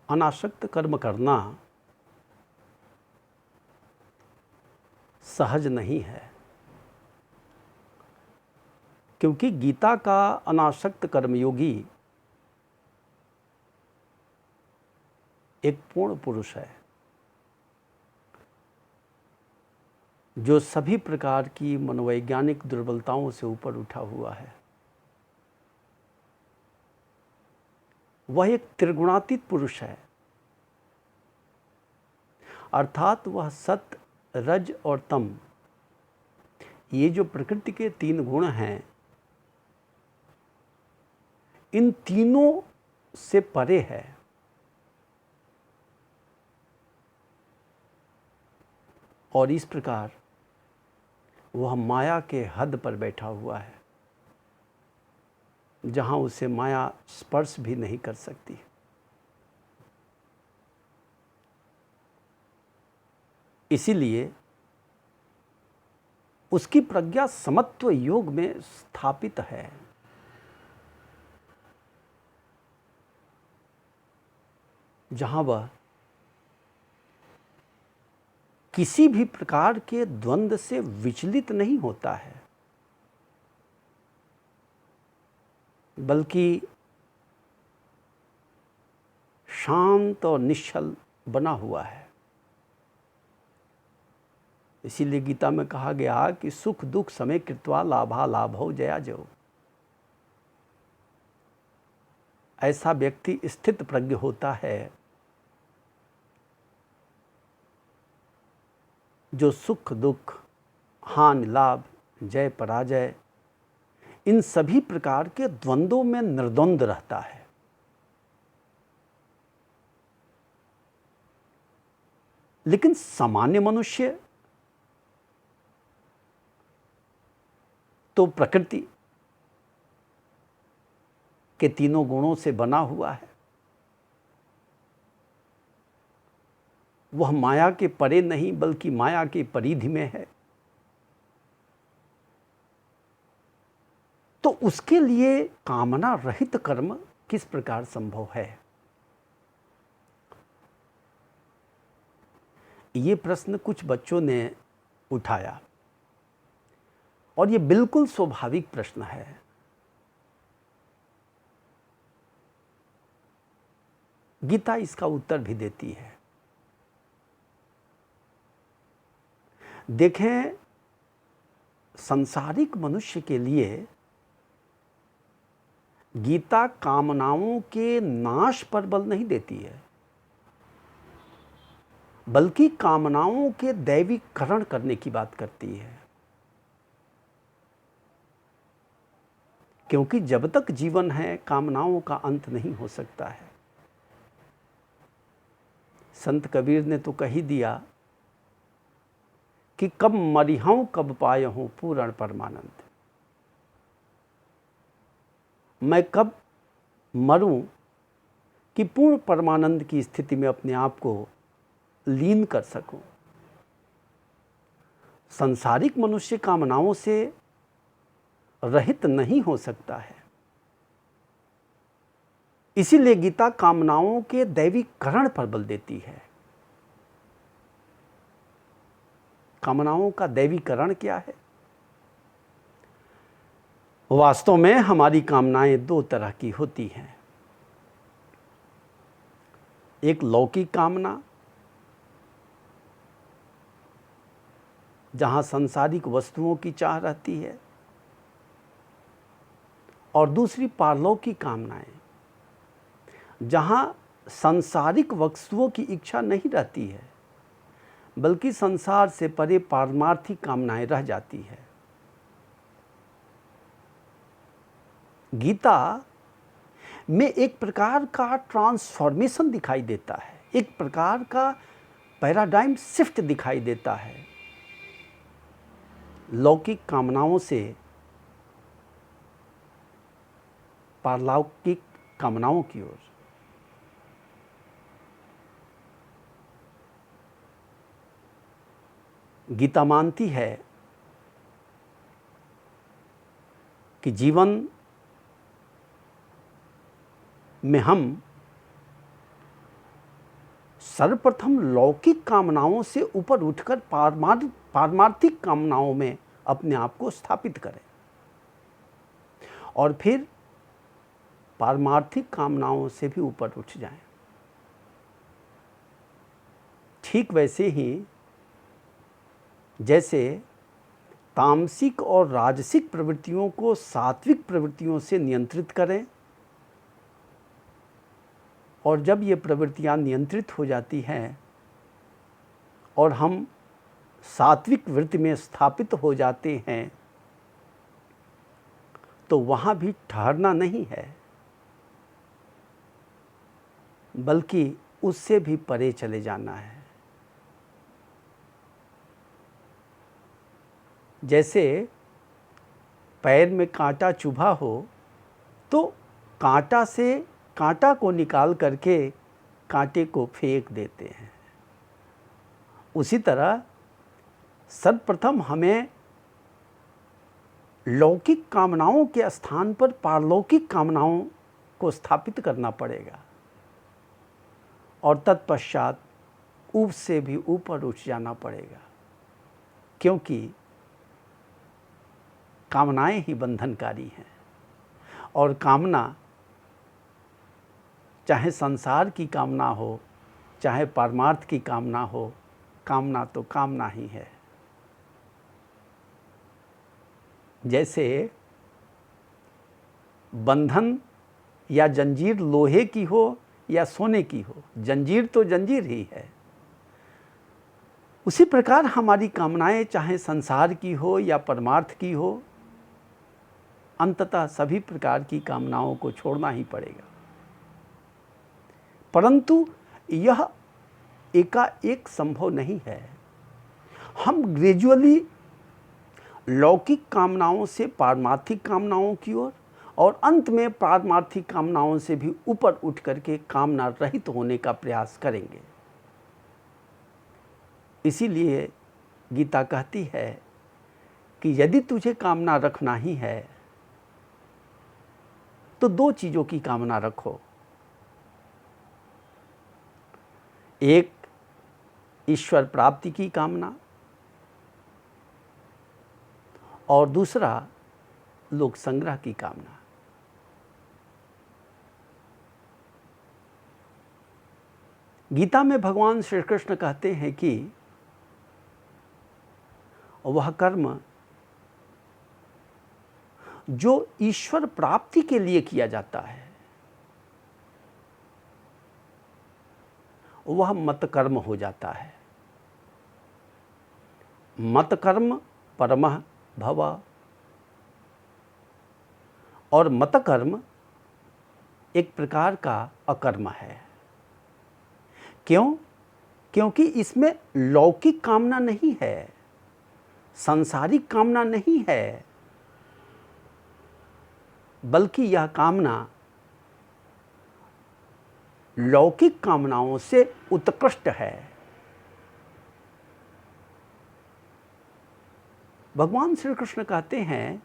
अनासक्त कर्म करना सहज नहीं है, क्योंकि गीता का अनासक्त कर्मयोगी एक पूर्ण पुरुष है जो सभी प्रकार की मनोवैज्ञानिक दुर्बलताओं से ऊपर उठा हुआ है। वह एक त्रिगुणातीत पुरुष है, अर्थात वह सत्य, रज और तम, ये जो प्रकृति के 3 गुण हैं, इन तीनों से परे है। और इस प्रकार वह माया के हद पर बैठा हुआ है, जहां उसे माया स्पर्श भी नहीं कर सकती। इसीलिए उसकी प्रज्ञा समत्व योग में स्थापित है। जहां वह किसी भी प्रकार के द्वंद्व से विचलित नहीं होता है, बल्कि शांत और निश्चल बना हुआ है। इसीलिए गीता में कहा गया कि सुख दुख समय कृत्वा लाभा लाभो जया जयो। ऐसा व्यक्ति स्थित प्रज्ञ होता है जो सुख दुख, हानि लाभ, जय पराजय, इन सभी प्रकार के द्वंद्वों में निर्द्वंद रहता है। लेकिन सामान्य मनुष्य तो प्रकृति के तीनों गुणों से बना हुआ है। वह माया के परे नहीं, बल्कि माया के परिधि में है। तो उसके लिए कामना रहित कर्म किस प्रकार संभव है? ये प्रश्न कुछ बच्चों ने उठाया, और ये बिल्कुल स्वाभाविक प्रश्न है। गीता इसका उत्तर भी देती है। देखें, सांसारिक मनुष्य के लिए गीता कामनाओं के नाश पर बल नहीं देती है, बल्कि कामनाओं के दैवीकरण करने की बात करती है। क्योंकि जब तक जीवन है, कामनाओं का अंत नहीं हो सकता है। संत कबीर ने तो कही दिया कि कब मरिहूं कब पायहूं पूर्ण परमानंद। मैं कब मरूं कि पूर्ण परमानंद की स्थिति में अपने आप को लीन कर सकूं। सांसारिक मनुष्य कामनाओं से रहित नहीं हो सकता है। इसीलिए गीता कामनाओं के दैवीकरण पर बल देती है। कामनाओं का दैवीकरण क्या है? वास्तव में हमारी कामनाएं 2 तरह की होती हैं। एक लौकिक कामना, जहां सांसारिक वस्तुओं की चाह रहती है, और दूसरी पारलौकिक कामनाएं, जहां सांसारिक वस्तुओं की इच्छा नहीं रहती है, बल्कि संसार से परे पारमार्थिक कामनाएं रह जाती है। गीता में एक प्रकार का ट्रांसफॉर्मेशन दिखाई देता है, एक प्रकार का पैराडाइम शिफ्ट दिखाई देता है लौकिक कामनाओं से पारलौकिक कामनाओं की ओर। गीता मानती है कि जीवन में हम सर्वप्रथम लौकिक कामनाओं से ऊपर उठकर पारमार्थिक कामनाओं में अपने आप को स्थापित करें और फिर पारमार्थिक कामनाओं से भी ऊपर उठ जाएं। ठीक वैसे ही जैसे तामसिक और राजसिक प्रवृत्तियों को सात्विक प्रवृत्तियों से नियंत्रित करें, और जब ये प्रवृत्तियां नियंत्रित हो जाती हैं और हम सात्विक वृत्ति में स्थापित हो जाते हैं, तो वहाँ भी ठहरना नहीं है, बल्कि उससे भी परे चले जाना है। जैसे पैर में कांटा चुभा हो तो कांटा से कांटा को निकाल करके कांटे को फेंक देते हैं। उसी तरह सर्वप्रथम हमें लौकिक कामनाओं के स्थान पर पारलौकिक कामनाओं को स्थापित करना पड़ेगा और तत्पश्चात उससे भी ऊपर उठ जाना पड़ेगा, क्योंकि कामनाएं ही बंधनकारी हैं। और कामना, चाहे संसार की कामना हो, चाहे परमार्थ की कामना हो, कामना तो कामना ही है। जैसे बंधन या जंजीर लोहे की हो या सोने की हो, जंजीर तो जंजीर ही है। उसी प्रकार हमारी कामनाएं चाहे संसार की हो या परमार्थ की हो, अंततः सभी प्रकार की कामनाओं को छोड़ना ही पड़ेगा। परंतु यह एकाएक संभव नहीं है। हम ग्रेजुअली लौकिक कामनाओं से पारमार्थिक कामनाओं की ओर और अंत में पारमार्थिक कामनाओं से भी ऊपर उठ करके कामना रहित होने का प्रयास करेंगे। इसीलिए गीता कहती है कि यदि तुझे कामना रखना ही है तो दो चीज़ों की कामना रखो। एक, ईश्वर प्राप्ति की कामना, और दूसरा, लोक संग्रह की कामना। गीता में भगवान श्री कृष्ण कहते हैं कि वह कर्म जो ईश्वर प्राप्ति के लिए किया जाता है वह मत कर्म हो जाता है। मत कर्म परमः भव, और मत कर्म एक प्रकार का अकर्म है। क्यों? क्योंकि इसमें लौकिक कामना नहीं है, सांसारिक कामना नहीं है, बल्कि यह कामना लौकिक कामनाओं से उत्कृष्ट है। भगवान श्री कृष्ण कहते हैं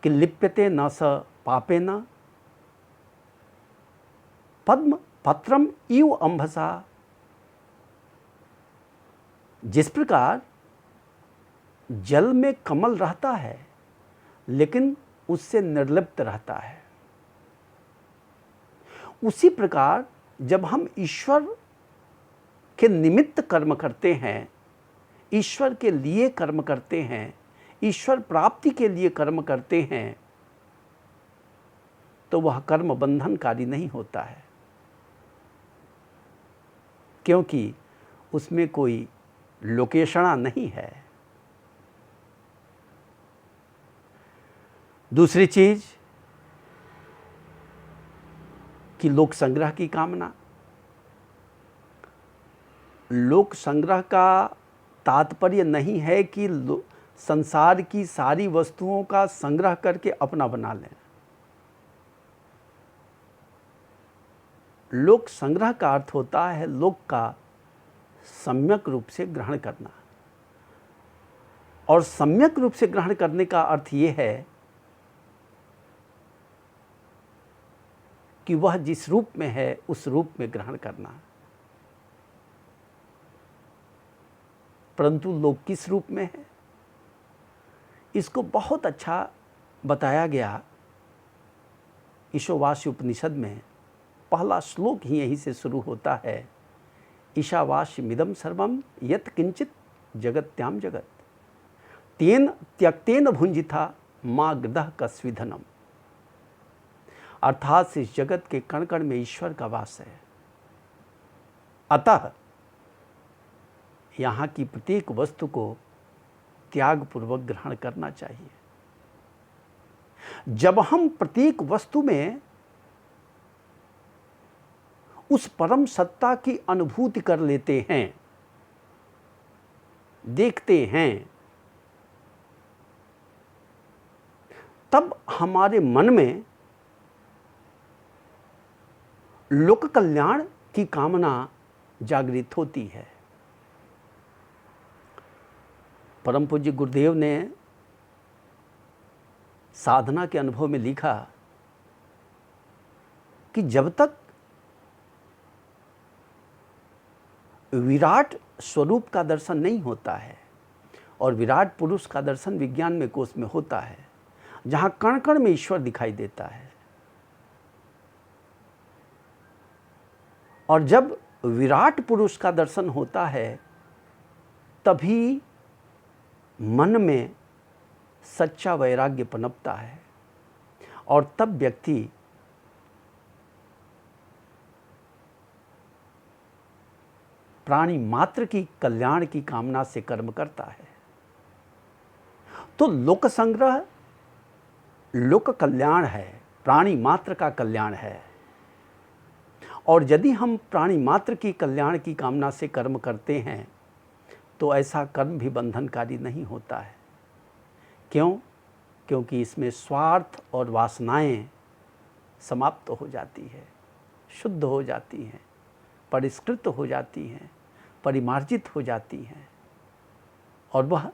कि लिप्यते न स पापेन पद्म पत्रम इव अंभसा। जिस प्रकार जल में कमल रहता है लेकिन उससे निर्लिप्त रहता है, उसी प्रकार जब हम ईश्वर के निमित्त कर्म करते हैं, ईश्वर के लिए कर्म करते हैं, ईश्वर प्राप्ति के लिए कर्म करते हैं, तो वह कर्म बंधनकारी नहीं होता है, क्योंकि उसमें कोई लोकेशणा नहीं है। दूसरी चीज कि लोक संग्रह की कामना। लोक संग्रह का तात्पर्य नहीं है कि संसार की सारी वस्तुओं का संग्रह करके अपना बना लें। लोक संग्रह का अर्थ होता है लोक का सम्यक रूप से ग्रहण करना, और सम्यक रूप से ग्रहण करने का अर्थ ये है कि वह जिस रूप में है उस रूप में ग्रहण करना। परंतु लोग किस रूप में है, इसको बहुत अच्छा बताया गया ईशावास्य उपनिषद में। पहला श्लोक ही यहीं से शुरू होता है, ईशावास्यमिदं सर्वं यत् किंचित जगत्याम जगत तेन त्यक्तेन भुंजिता माँ गृदः कस्विधनम। अर्थात इस जगत के कण कण में ईश्वर का वास है, अतः यहाँ की प्रत्येक वस्तु को त्यागपूर्वक ग्रहण करना चाहिए। जब हम प्रत्येक वस्तु में उस परम सत्ता की अनुभूति कर लेते हैं, देखते हैं, तब हमारे मन में लोक कल्याण की कामना जागृत होती है। परम पूज्य गुरुदेव ने साधना के अनुभव में लिखा कि जब तक विराट स्वरूप का दर्शन नहीं होता है, और विराट पुरुष का दर्शन विज्ञान में कोश में होता है, जहाँ कण कण में ईश्वर दिखाई देता है, और जब विराट पुरुष का दर्शन होता है तभी मन में सच्चा वैराग्य पनपता है, और तब व्यक्ति प्राणी मात्र की कल्याण की कामना से कर्म करता है। तो लोक संग्रह लोक कल्याण है, प्राणी मात्र का कल्याण है। और यदि हम प्राणी मात्र की कल्याण की कामना से कर्म करते हैं तो ऐसा कर्म भी बंधनकारी नहीं होता है। क्यों? क्योंकि इसमें स्वार्थ और वासनाएं समाप्त हो जाती है, शुद्ध हो जाती हैं, परिष्कृत हो जाती हैं, परिमार्जित हो जाती हैं, और वह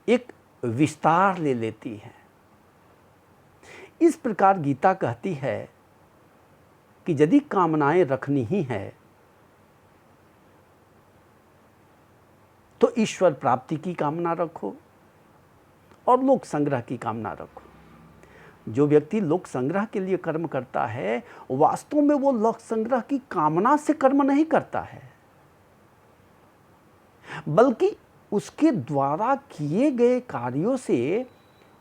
एक विस्तार ले लेती हैं। इस प्रकार गीता कहती है कि यदि कामनाएं रखनी ही है तो ईश्वर प्राप्ति की कामना रखो और लोक संग्रह की कामना रखो। जो व्यक्ति लोक संग्रह के लिए कर्म करता है, वास्तव में वो लोक संग्रह की कामना से कर्म नहीं करता है, बल्कि उसके द्वारा किए गए कार्यों से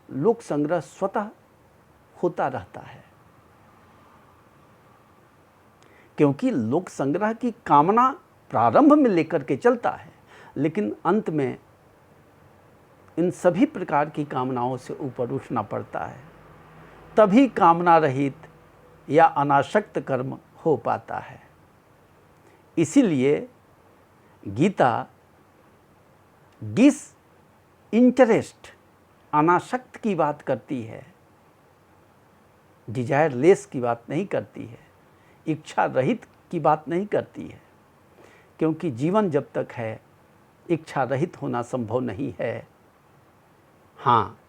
लोक संग्रह स्वतः होता रहता है। क्योंकि लोक संग्रह की कामना प्रारंभ में लेकर के चलता है, लेकिन अंत में इन सभी प्रकार की कामनाओं से ऊपर उठना पड़ता है, तभी कामना रहित या अनासक्त कर्म हो पाता है। इसीलिए गीता डिसइंटरेस्ट, अनासक्त की बात करती है, डिजायरलेस की बात नहीं करती है, इच्छा रहित की बात नहीं करती है। क्योंकि जीवन जब तक है इच्छा रहित होना संभव नहीं है। हाँ,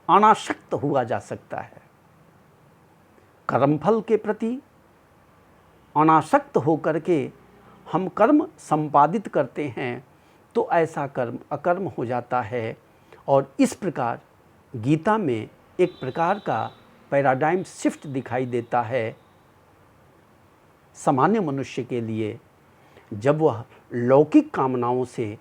अनासक्त हुआ जा सकता है। कर्मफल के प्रति अनासक्त होकर के हम कर्म संपादित करते हैं तो ऐसा कर्म अकर्म हो जाता है। और इस प्रकार गीता में एक प्रकार का पैराडाइम शिफ्ट दिखाई देता है सामान्य मनुष्य के लिए, जब वह लौकिक कामनाओं से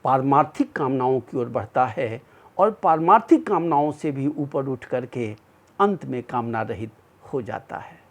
पारमार्थिक कामनाओं की ओर बढ़ता है और पारमार्थिक कामनाओं से भी ऊपर उठ करके अंत में कामना रहित हो जाता है।